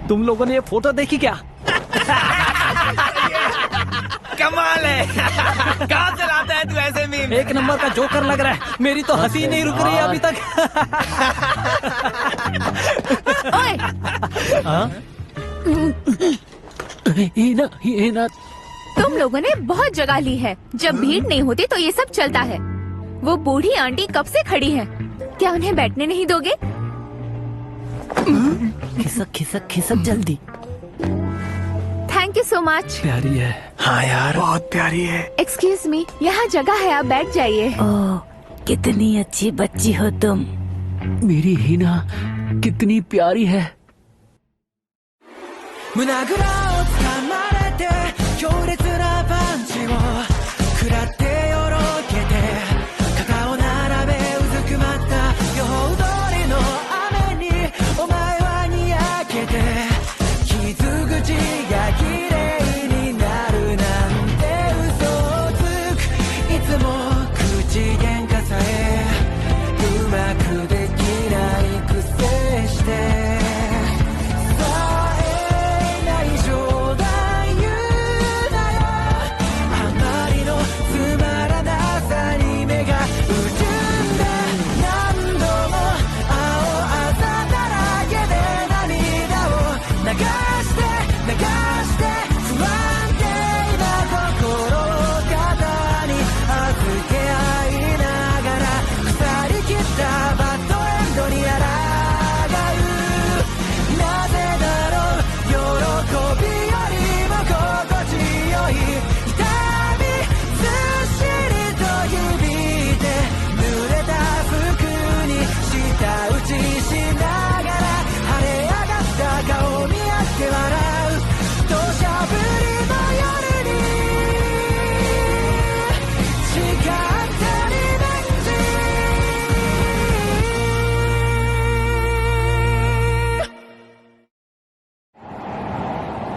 तुम लोगों ने ये फोटो देखी क्या? कमाल है। कहाँ चलाता है तू ऐसे मीम? एक नंबर का जोकर लग रहा है। मेरी तो हंसी नहीं रुक रही अभी तक। ओए, हीना, तुम लोगों ने बहुत जगह ली है। जब भीड़ नहीं होती तो ये सब चलता है। वो बूढ़ी आंटी कब से खड़ी है, क्या उन्हें बैठने नहीं दोगे? खिसक खिसक खिसक जल्दी। Thank you so much. प्यारी है। हाँ यार, बहुत प्यारी है। एक्सक्यूज मी, यहाँ जगह है, आप बैठ जाइए। ओह, कितनी अच्छी बच्ची हो तुम। मेरी हीना कितनी प्यारी है।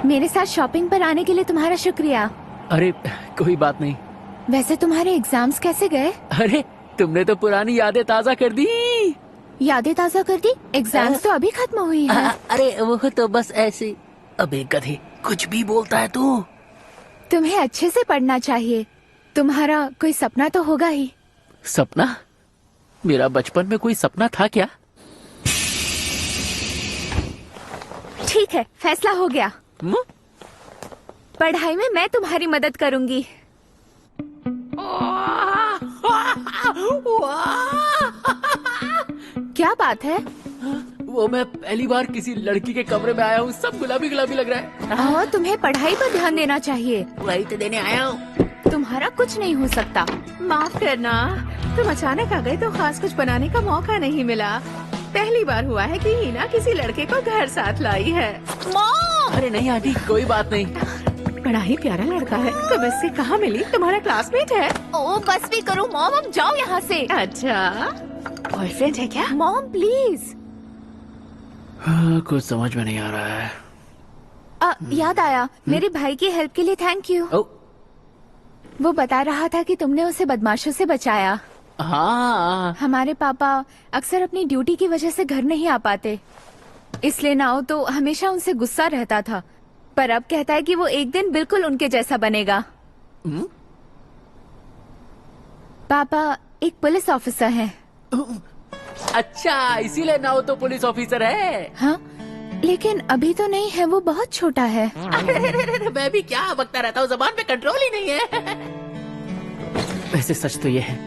मेरे साथ शॉपिंग पर आने के लिए तुम्हारा शुक्रिया। अरे कोई बात नहीं। वैसे तुम्हारे एग्जाम्स कैसे गए? अरे तुमने तो पुरानी यादें ताजा कर दी। यादें ताजा कर दी? एग्जाम्स तो अभी खत्म हुई है। अरे वो तो बस ऐसे। अबे गधे, कुछ भी बोलता है तू। तुम्हें अच्छे से पढ़ना चाहिए। तुम्हारा कोई सपना तो होगा ही। सपना? मेरा बचपन में कोई सपना था क्या? ठीक है, फैसला हो गया। पढ़ाई में मैं तुम्हारी मदद करूंगी। क्या बात है? वो मैं पहली बार किसी लड़की के कमरे में आया हूँ, सब गुलाबी गुलाबी लग रहा है। और तुम्हें पढ़ाई पर ध्यान देना चाहिए। वही तो देने आया हूँ। तुम्हारा कुछ नहीं हो सकता। माफ करना, तुम अचानक आ गए तो खास कुछ बनाने का मौका नहीं मिला। पहली बार हुआ है कि हीना किसी लड़के को घर साथ लाई है। अरे नहीं आंटी, कोई बात नहीं। बड़ा ही प्यारा लड़का है। तुम इससे कहाँ मिली? तुम्हारा क्लासमेट है? ओ बस भी करो मॉम, अब जाओ यहाँ से। अच्छा, बॉयफ्रेंड है क्या? Mom please. कुछ समझ में नहीं आ रहा है। याद आया, मेरे भाई की हेल्प के लिए थैंक यू। वो बता रहा था कि तुमने उसे बदमाशों से बचाया। हाँ। हमारे पापा अक्सर अपनी ड्यूटी की वजह से घर नहीं आ पाते, इसलिए नाओ तो हमेशा उनसे गुस्सा रहता था। पर अब कहता है कि वो एक दिन बिल्कुल उनके जैसा बनेगा। पापा एक पुलिस ऑफिसर हैं। अच्छा, इसीलिए नाओ तो पुलिस ऑफिसर है। हाँ, लेकिन अभी तो नहीं है, वो बहुत छोटा है। मैं भी क्या बकता रहता हूँ, जबान पे कंट्रोल ही नहीं है। वैसे सच तो ये है,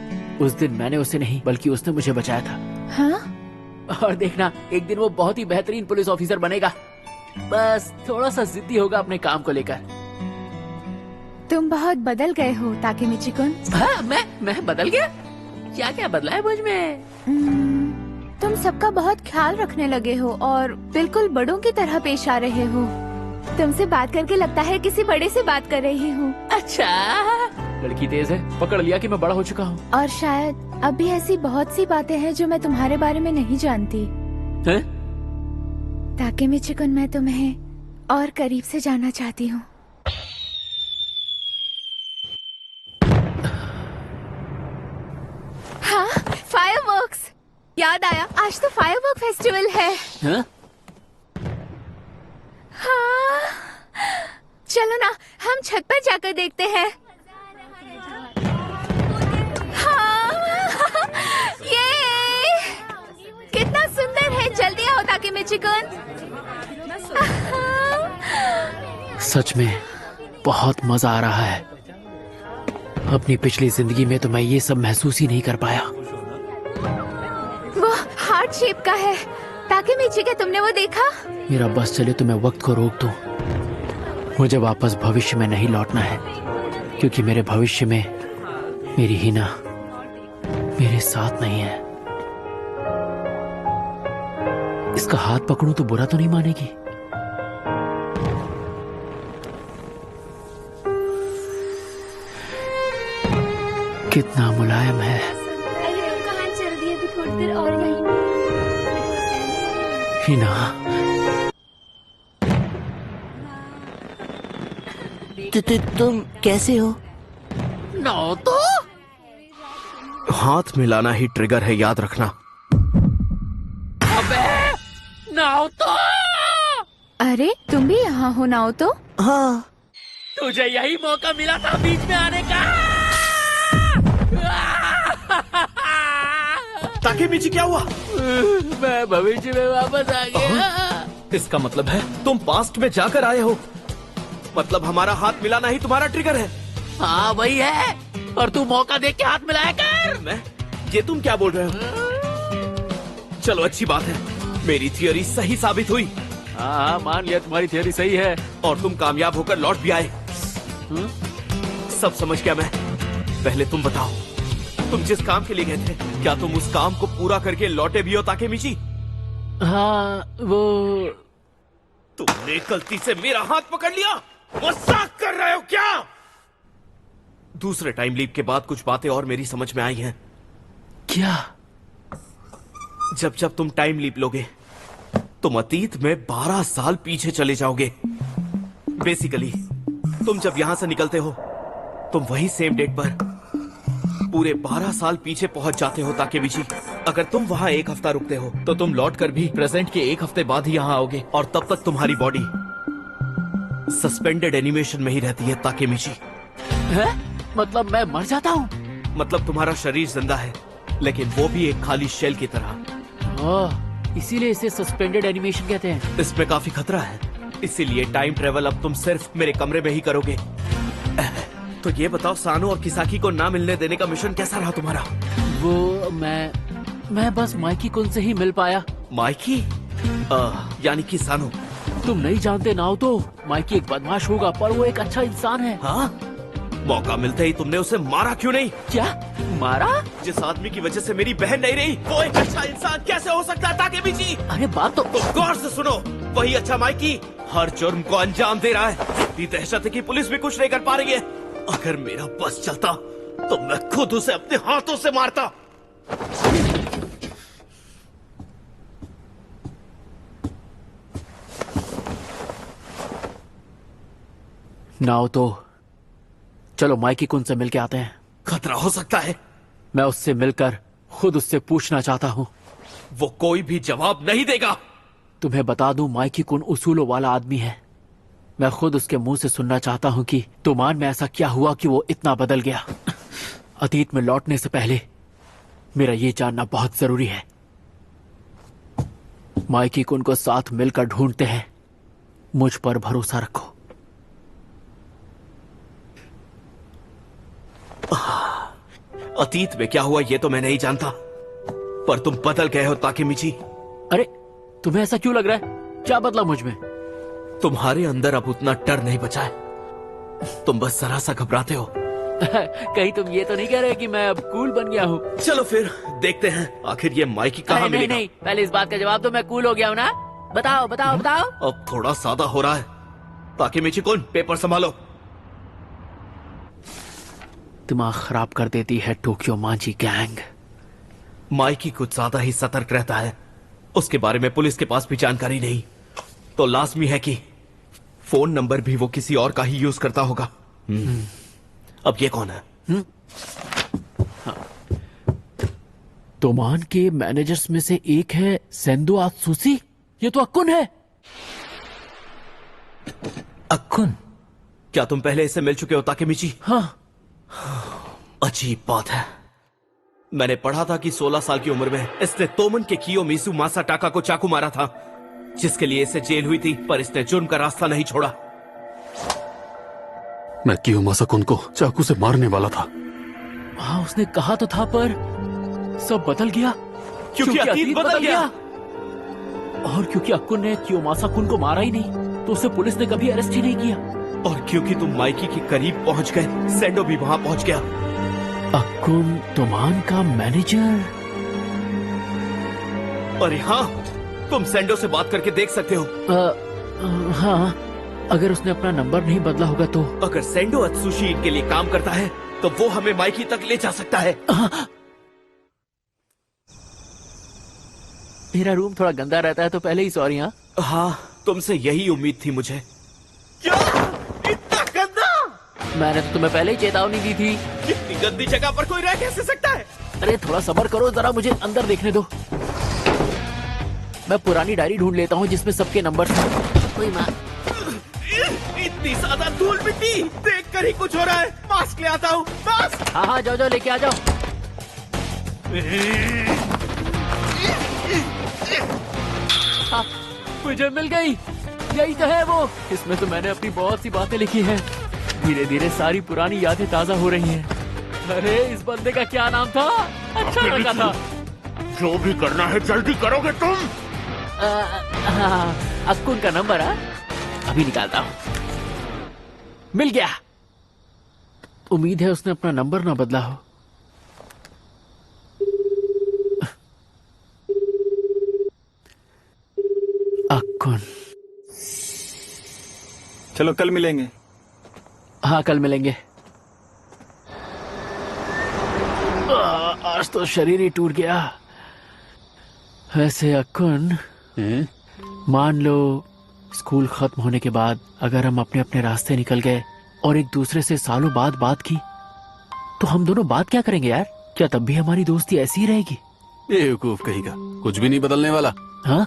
उस दिन मैंने उसे नहीं बल्कि उसने मुझे बचाया था। हाँ? और देखना, एक दिन वो बहुत ही बेहतरीन पुलिस ऑफिसर बनेगा। बस थोड़ा सा जिद्दी होगा अपने काम को लेकर। तुम बहुत बदल गए हो ताकेमिची-कुन। हाँ, मैं बदल गया? क्या क्या बदला है मुझ में? तुम सबका बहुत ख्याल रखने लगे हो और बिल्कुल बड़ों की तरह पेश आ रहे हो। तुमसे बात करके लगता है किसी बड़े से बात कर रही हूँ। अच्छा, लड़की तेज है, पकड़ लिया कि मैं बड़ा हो चुका हूँ। और शायद अब भी ऐसी बहुत सी बातें हैं जो मैं तुम्हारे बारे में नहीं जानती। ताकेमिची-कुन, मैं तुम्हें और करीब से जानना चाहती हूँ। हाँ, फायरवर्क्स। याद आया, आज तो फायरवर्क फेस्टिवल है। हाँ? चलो ना, हम छत पर जाकर देखते हैं। हाँ, ये कितना सुंदर है। जल्दी आओ ताकि मैं चिकन। सच में बहुत मजा आ रहा है। अपनी पिछली जिंदगी में तो मैं ये सब महसूस ही नहीं कर पाया। वो हार्ट शेप का है। ताकि मिची के तुमने वो देखा? मेरा बस चले तो मैं वक्त को रोक दूं। मुझे वापस भविष्य में नहीं लौटना है, क्योंकि मेरे भविष्य में मेरी हिना मेरे साथ नहीं है। इसका हाथ पकड़ूं तो बुरा तो नहीं मानेगी? कितना मुलायम है। कहाँ चल रही है? अभी थोड़ी देर और यहीं। हिना, तुम कैसे हो? नौ तो हाथ मिलाना ही ट्रिगर है, याद रखना। अबे नौ तो अरे तुम भी यहाँ हो नाओ तो? हाँ। तुझे यही मौका मिला था बीच में आने का। ताकेमिची क्या हुआ? मैं भविष्य में वापस आ गया। इसका मतलब है तुम पास्ट में जाकर आए हो। मतलब हमारा हाथ मिलाना ही तुम्हारा ट्रिगर है। हाँ वही है, और तू मौका देख के हाथ मिलाया कर। मैं? ये तुम क्या बोल रहे हो? चलो अच्छी बात है, मेरी थियोरी सही साबित हुई। हाँ मान लिया तुम्हारी थियोरी सही है। और तुम कामयाब होकर लौट भी आए। सब समझ गया मैं। पहले तुम बताओ, तुम जिस काम के लिए गए थे, क्या तुम उस काम को पूरा करके लौटे भी हो ताकेमिची? हाँ वो तुमने गलती से मेरा हाथ पकड़ लिया। मजाक कर रहे हो क्या? दूसरे टाइम लीप के बाद कुछ बातें और मेरी समझ में आई हैं। क्या? जब जब तुम टाइम लीप लोगे, तुम अतीत में 12 साल पीछे चले जाओगे। बेसिकली तुम जब यहां से निकलते हो, तुम वही सेम डेट पर पूरे 12 साल पीछे पहुंच जाते हो ताकेमिची। अगर तुम वहां एक हफ्ता रुकते हो, तो तुम लौटकर भी प्रेजेंट के एक हफ्ते बाद ही यहां आओगे, और तब तक तुम्हारी बॉडी सस्पेंडेड एनिमेशन में ही रहती है ताकेमिची। है? मतलब मैं मर जाता हूँ? मतलब तुम्हारा शरीर जिंदा है, लेकिन वो भी एक खाली शेल की तरह। ओह, इसीलिए इसे सस्पेंडेड एनिमेशन कहते हैं। इसमें काफी खतरा है, इसीलिए टाइम ट्रेवल अब तुम सिर्फ मेरे कमरे में ही करोगे। तो ये बताओ, सानो और किसाकी को ना मिलने देने का मिशन कैसा रहा तुम्हारा? वो मैं बस माइकी कुन से ही मिल पाया। माइकी? यानी कि सानो? तुम नहीं जानते नाओ तो, माइकी एक बदमाश होगा, पर वो एक अच्छा इंसान है। हाँ? मौका मिलते ही तुमने उसे मारा क्यों नहीं? क्या मारा? जिस आदमी की वजह से मेरी बहन नहीं रही, वो एक अच्छा इंसान कैसे हो सकता है ताकेमिची? अरे बात तो गौर से सुनो, वही अच्छा माइकी हर जुर्म को अंजाम दे रहा है। इतनी दहशत है कि पुलिस भी कुछ नहीं कर पा रही है। अगर मेरा बस चलता तो मैं खुद उसे अपने हाथों से मारता। नाओ तो चलो माइकी कुन से मिलके आते हैं। खतरा हो सकता है। मैं उससे मिलकर खुद उससे पूछना चाहता हूँ। वो कोई भी जवाब नहीं देगा। तुम्हें बता दूं, माइकी कुन उसूलों वाला आदमी है। मैं खुद उसके मुंह से सुनना चाहता हूँ कि तुमान में ऐसा क्या हुआ कि वो इतना बदल गया। अतीत में लौटने से पहले मेरा ये जानना बहुत जरूरी है। माइकी कुन को साथ मिलकर ढूंढते हैं। मुझ पर भरोसा रखो। अतीत में क्या हुआ ये तो मैं नहीं जानता, पर तुम बदल गए हो ताकेमिची। अरे तुम्हें ऐसा क्यों लग रहा है? क्या बदला मुझ में? तुम्हारे अंदर अब उतना डर नहीं बचा है। तुम बस जरा सा घबराते हो। कहीं तुम ये तो नहीं कह रहे कि मैं अब कूल बन गया हूँ? चलो फिर देखते हैं आखिर ये माइकी कहाँ नहीं मिलेगा। नहीं, पहले इस बात का जवाब दो, मैं कूल हो गया हूँ ना? बताओ बताओ बताओ। अब थोड़ा सादा हो रहा है। ताकेमिची कुन, पेपर संभालो। दिमाग खराब कर देती है टोक्यो मांझी गैंग। माइकी कुछ ज्यादा ही सतर्क रहता है। उसके बारे में पुलिस के पास भी जानकारी नहीं, तो लाजमी है कि फोन नंबर भी वो किसी और का ही यूज करता होगा। अब ये कौन है? तोमान के मैनेजर्स में से एक है सेंदो आत्सुसी। ये तो अक्कुन है। अक्कुन? क्या तुम पहले इससे मिल चुके हो ताकेमिची? हाँ। अजीब बात है। मैंने पढ़ा था कि 16 साल की उम्र में इसने तोमन के कियोमिसु मासाटाका को चाकू मारा था, जिसके लिए इसे जेल हुई थी, पर इसने जुर्म का रास्ता नहीं छोड़ा। मैं कियोमासा-कुन को चाकू से मारने वाला था। हाँ, उसने कहा तो था, पर सब बदल गया क्योंकि अतीत बदल गया। और क्योंकि अक्कुन ने कियोमासा-कुन को मारा ही नहीं, तो उसे पुलिस ने कभी अरेस्ट ही नहीं किया। और क्योंकि तुम माइकी के करीब पहुंच गए, सेंडो भी वहां पहुंच गया। अक्कुन तोमान का मैनेजर? अरे हाँ, तुम सेंडो से बात करके देख सकते हो। हाँ, अगर उसने अपना नंबर नहीं बदला होगा तो। अगर सेंडो अत्सुशी इनके लिए काम करता है तो वो हमें माइकी तक ले जा सकता है। मेरा रूम थोड़ा गंदा रहता है तो पहले ही सॉरी। हाँ हाँ, तुमसे यही उम्मीद थी मुझे। क्या इतना गंदा? मैंने तो तुम्हें पहले ही चेतावनी दी थी। इतनी गंदी जगह पर कोई रह कैसे सकता है? अरे थोड़ा सब्र करो, जरा मुझे अंदर देखने दो। मैं पुरानी डायरी ढूंढ लेता हूँ जिसमें सबके नंबर कोई माँ। इतनी ज्यादा धूल मिट्टी देख कर ही कुछ हो रहा है। मास्क ले आता हूँ। बस। हाँ हाँ, जाओ जाओ, लेके आ जाओ। हाँ, मुझे मिल गई। यही तो है वो। इसमें तो मैंने अपनी बहुत सी बातें लिखी हैं। धीरे धीरे सारी पुरानी यादें ताजा हो रही हैं। अरे इस बंदे का क्या नाम था? अच्छा लगा था। जो भी करना है जल्दी करोगे तुम? हाँ, अक्कुन का नंबर है, अभी निकालता हूँ। मिल गया। उम्मीद है उसने अपना नंबर ना बदला हो। अक्कुन। चलो कल मिलेंगे। हाँ, कल मिलेंगे। आज तो शरीर ही टूट गया। वैसे अक्कुन, मान लो स्कूल खत्म होने के बाद अगर हम अपने अपने रास्ते निकल गए और एक दूसरे से सालों बाद बात की, तो हम दोनों बात क्या करेंगे यार? क्या तब भी हमारी दोस्ती ऐसी ही रहेगी? बेवकूफ कहीं का, कुछ भी नहीं बदलने वाला। हाँ,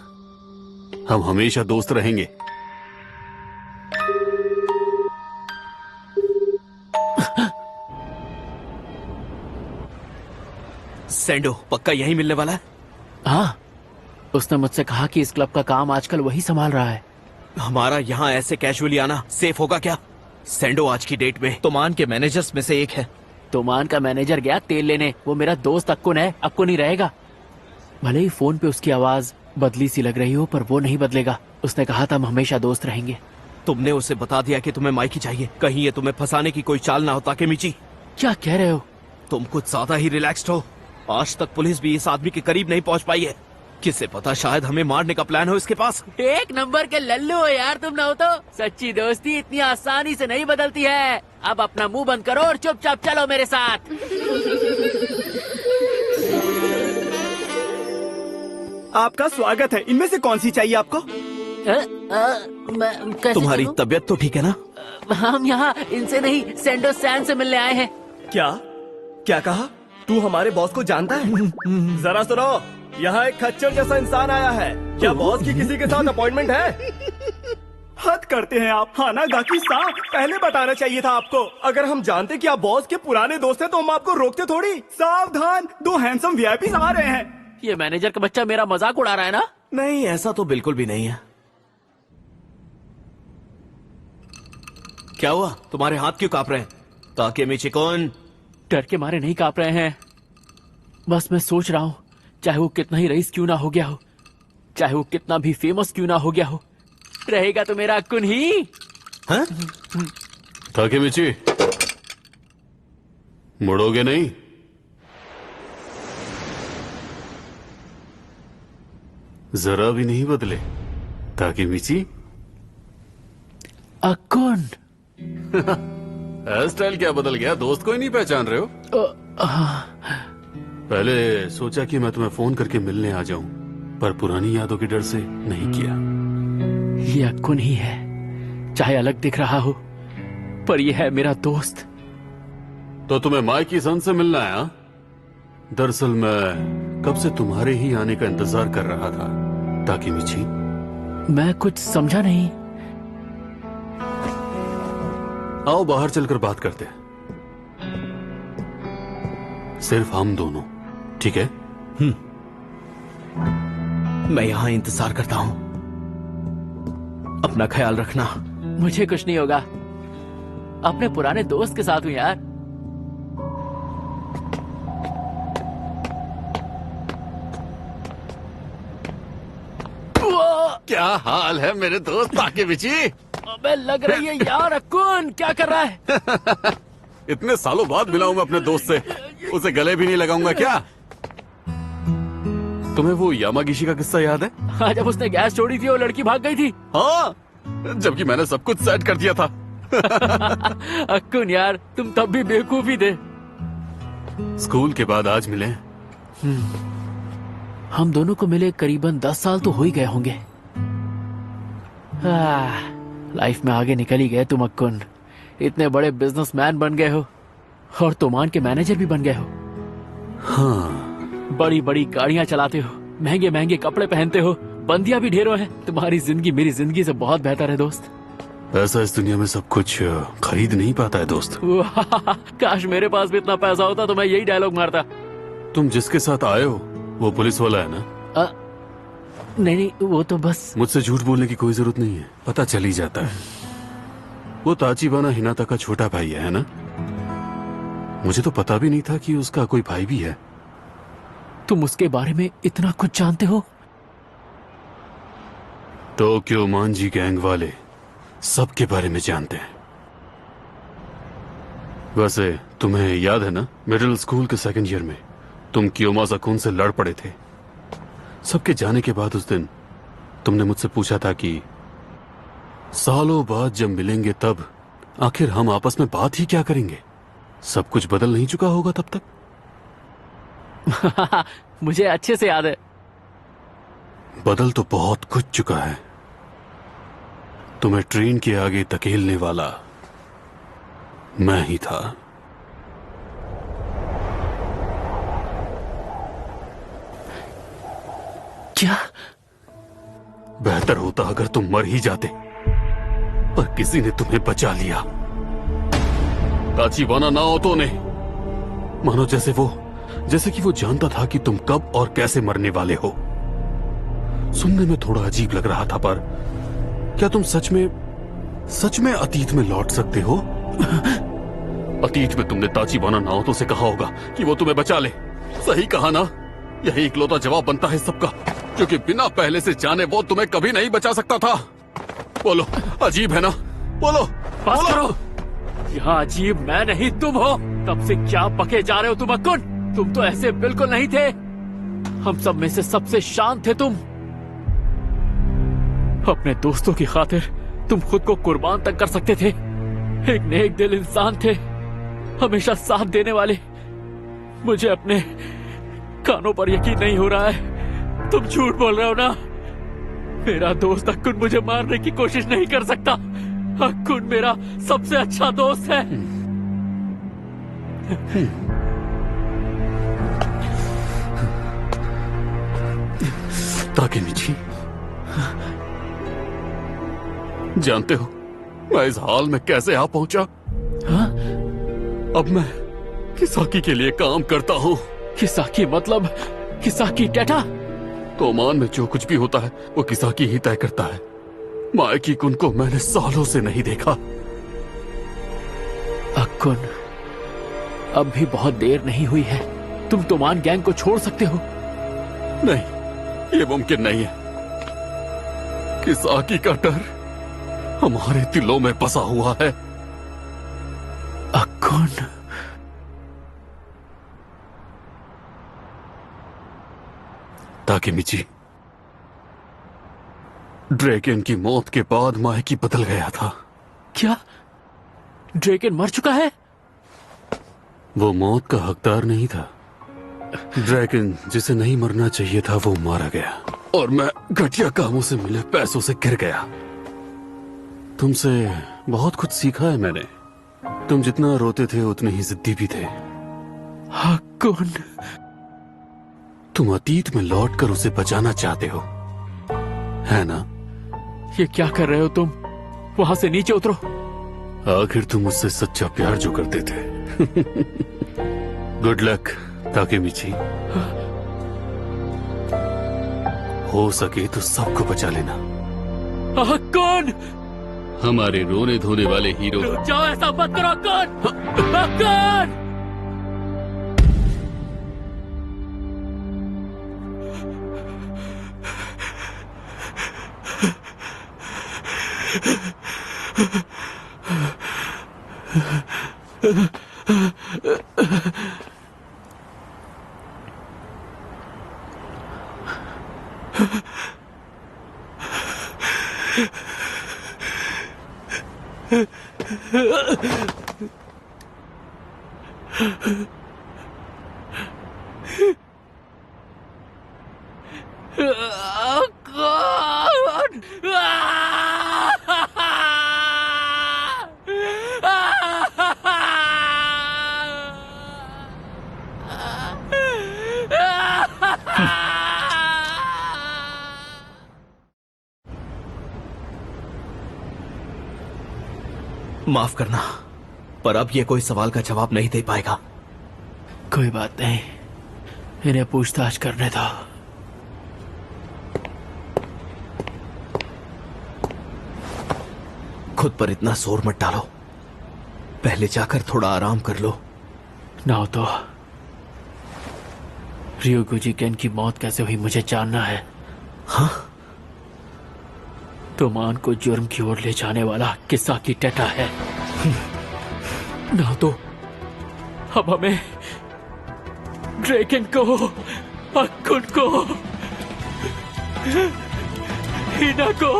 हम हमेशा दोस्त रहेंगे। सेंडो पक्का यही मिलने वाला है? हाँ, उसने मुझसे कहा कि इस क्लब का काम आजकल वही संभाल रहा है। हमारा यहाँ ऐसे कैजुअली आना सेफ होगा क्या? सेंडो आज की डेट में तोमान के मैनेजर्स में से एक है। तोमान का मैनेजर गया तेल लेने। वो मेरा दोस्त अक्कुन है, अक्कुन ही रहेगा। भले ही फोन पे उसकी आवाज बदली सी लग रही हो, पर वो नहीं बदलेगा। उसने कहा था हम हमेशा दोस्त रहेंगे। तुमने उसे बता दिया कि तुम्हें माइकी चाहिए। कहीं ये तुम्हें फंसाने की कोई चाल ना हो ताकेमिची। क्या कह रहे हो? तुम कुछ ज्यादा ही रिलैक्स्ड हो। आज तक पुलिस भी इस आदमी के करीब नहीं पहुंच पाई है। किसे पता, शायद हमें मारने का प्लान हो इसके पास। एक नंबर के लल्लू हो यार तुम। ना हो तो सच्ची दोस्ती इतनी आसानी से नहीं बदलती है। अब अपना मुंह बंद करो और चुपचाप चलो मेरे साथ। आपका स्वागत है। इनमें से कौन सी चाहिए आपको? कैसे तुम्हारी चलूं? तबीयत तो ठीक है ना? हम यहाँ इनसे नहीं, सेंडो सैन से मिलने आए हैं। क्या क्या कहा? तू हमारे बॉस को जानता है? जरा सुनो, यहाँ एक खच्चर जैसा इंसान आया है। क्या बॉस की किसी के साथ अपॉइंटमेंट है? हद करते हैं आप। हानागाकी साहब, पहले बताना चाहिए था आपको। अगर हम जानते कि आप बॉस के पुराने दोस्त हैं तो हम आपको रोकते थोड़ी। सावधान, 2 हैंडसम वीआईपी आ रहे हैं। ये मैनेजर का बच्चा मेरा मजाक उड़ा रहा है ना? नहीं, ऐसा तो बिल्कुल भी नहीं है। क्या हुआ? तुम्हारे हाथ क्यों कांप रहे हैं? ताकेमिची-कुन, डर के मारे नहीं कांप रहे हैं। बस मैं सोच रहा हूँ, चाहे वो कितना ही रईस क्यों ना हो गया हो, चाहे वो कितना भी फेमस क्यों ना हो गया हो, रहेगा तो मेरा अक्कुन ही। हाँ? ताकेमिची, मुड़ोगे नहीं? जरा भी नहीं बदले ताकेमिची। अक्कुन। हेयर स्टाइल क्या बदल गया? दोस्त को ही नहीं पहचान रहे हो? पहले सोचा कि मैं तुम्हें फोन करके मिलने आ जाऊं, पर पुरानी यादों के डर से नहीं किया। ये अक्कुन ही है, चाहे अलग दिख रहा हो, पर ये है मेरा दोस्त। तो तुम्हें माइकी सन से मिलना है? हाँ? दरअसल मैं कब से तुम्हारे ही आने का इंतजार कर रहा था ताकेमिची। मैं कुछ समझा नहीं। आओ बाहर चलकर बात करते हैं, सिर्फ हम दोनों, ठीक है? मैं यहां इंतजार करता हूं। अपना ख्याल रखना। मुझे कुछ नहीं होगा, अपने पुराने दोस्त के साथ हूं यार। क्या हाल है मेरे दोस्त ताकेमिची? अबे लग रही है यार। अकुन क्या कर रहा है? इतने सालों बाद मिला हूं मैं अपने दोस्त से, उसे गले भी नहीं लगाऊंगा क्या? तुम्हें वो यामागिशी का किस्सा याद है? हाँ, जब उसने गैस छोड़ी थी और लड़की भाग गई थी। हाँ, जबकि मैंने सब कुछ सेट कर दिया था। अकुन यार, तुम तब भी बेवकूफ ही थे। स्कूल के बाद आज मिले। हम दोनों को मिले करीबन 10 साल तो हो ही गए होंगे। लाइफ में आगे निकल ही गए तुम अकुन। इतने बड़े बिजनेसमैन बन गए हो और तोमान के मैनेजर भी बन गए हो। हाँ, बड़ी बड़ी गाड़ियां चलाते हो, महंगे महंगे कपड़े पहनते हो, बंदियां भी ढेरों हैं। तुम्हारी जिंदगी मेरी जिंदगी से बहुत बेहतर है दोस्त। ऐसा इस दुनिया में सब कुछ खरीद नहीं पाता है दोस्त। काश मेरे पास भी इतना पैसा होता तो मैं यही डायलॉग मारता। तुम जिसके साथ आए हो वो पुलिस वाला है ना? नहीं, वो तो बस। मुझसे झूठ बोलने की कोई जरूरत नहीं है, पता चल ही जाता है। वो ताचिबाना हिनाता का छोटा भाई है ना? मुझे तो पता भी नहीं था कि उसका कोई भाई भी है। तुम उसके बारे में इतना कुछ जानते हो? टोक्यो मांजी गैंग वाले सबके बारे में जानते हैं। वैसे तुम्हें याद है ना, मिडिल स्कूल के सेकंड ईयर में तुम कियोमाजा-कुन से लड़ पड़े थे। सबके जाने के बाद उस दिन तुमने मुझसे पूछा था कि सालों बाद जब मिलेंगे तब आखिर हम आपस में बात ही क्या करेंगे? सब कुछ बदल नहीं चुका होगा तब तक? मुझे अच्छे से याद है। बदल तो बहुत कुछ चुका है। तुम्हें ट्रेन के आगे धकेलने वाला मैं ही था। क्या? बेहतर होता अगर तुम मर ही जाते, पर किसी ने तुम्हें बचा लिया। ताचिबाना नाओतो ने, मानो जैसे कि वो जानता था कि तुम कब और कैसे मरने वाले हो। सुनने में थोड़ा अजीब लग रहा था, पर क्या तुम सच में अतीत में लौट सकते हो? अतीत में तुमने ताचिबाना नाओतो से कहा होगा कि वो तुम्हें बचा ले। सही कहा ना? यही इकलौता जवाब बनता है सबका, क्योंकि बिना पहले से जाने वो तुम्हें कभी नहीं बचा सकता था। बोलो, अजीब है ना? बोलो, बस करो। यहाँ अजीब मैं नहीं तुम हो। तब से क्या पके जा रहे हो तुम अकुन? तुम तो ऐसे बिल्कुल नहीं थे। हम सब में से सबसे शांत थे तुम। अपने दोस्तों की खातिर तुम खुद को कुर्बान तक कर सकते थे। एक नेक दिल इंसान थे, हमेशा साथ देने वाले। मुझे अपने कानों पर यकीन नहीं हो रहा है। तुम झूठ बोल रहे हो ना? मेरा दोस्त अकुन मुझे मारने की कोशिश नहीं कर सकता। अकुन मेरा सबसे अच्छा दोस्त है। ताकेमिची, जानते हो मैं इस हाल में कैसे आ पहुंचा? हाँ? अब मैं किसाकी के लिए काम करता हूँ। किसाकी मतलब किसाकी टेटा? तोमान में जो कुछ भी होता है वो किसाकी ही तय करता है। मायकी-कुन को मैंने सालों से नहीं देखा। अकुन, अब भी बहुत देर नहीं हुई है। तुम तोमान गैंग को छोड़ सकते हो। नहीं, ये मुमकिन नहीं है। किसाकी का डर हमारे दिलों में बसा हुआ है। अकुन, ताकेमिची, ड्रैगन की मौत के बाद मायकी बदल गया था। क्या ड्रैगन मर चुका है? वो मौत का हकदार नहीं था। ड्रैगन जिसे नहीं मरना चाहिए था वो मारा गया, और मैं घटिया कामों से मिले पैसों से गिर गया। तुमसे बहुत कुछ सीखा है मैंने। तुम जितना रोते थे उतने ही जिद्दी भी थे। अकुन, तुम अतीत में लौटकर उसे बचाना चाहते हो, है ना? ये क्या कर रहे हो तुम? वहां से नीचे उतरो। आखिर तुम मुझसे सच्चा प्यार जो करते थे। Good luck Takemichi. हो सके तो सबको बचा लेना। कौन? हमारे रोने धोने वाले हीरो। जाओ, ऐसा मत करो। कौन? माफ करना, पर अब ये कोई सवाल का जवाब नहीं दे पाएगा। कोई बात नहीं, इन्हें पूछताछ करने दो। खुद पर इतना जोर मत डालो, पहले जाकर थोड़ा आराम कर लो। ना तो रियोगुजी केन की मौत कैसे हुई मुझे जानना है। हाँ? तोमान को जुर्म की ओर ले जाने वाला किसाकी टेटा है। ना तो अब हमें ड्रेकन को, अक्कुन को, हिना को,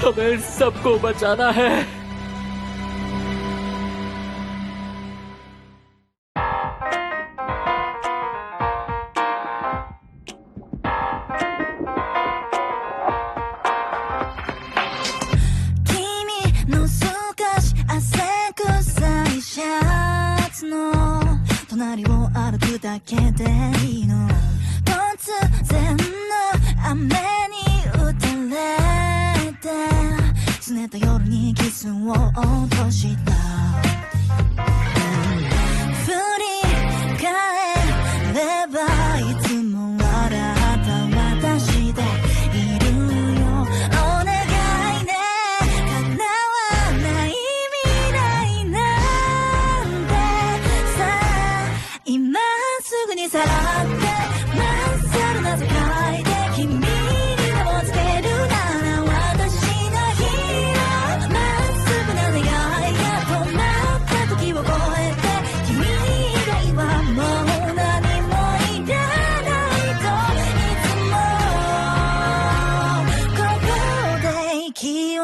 हमें इन सबको बचाना है।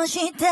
して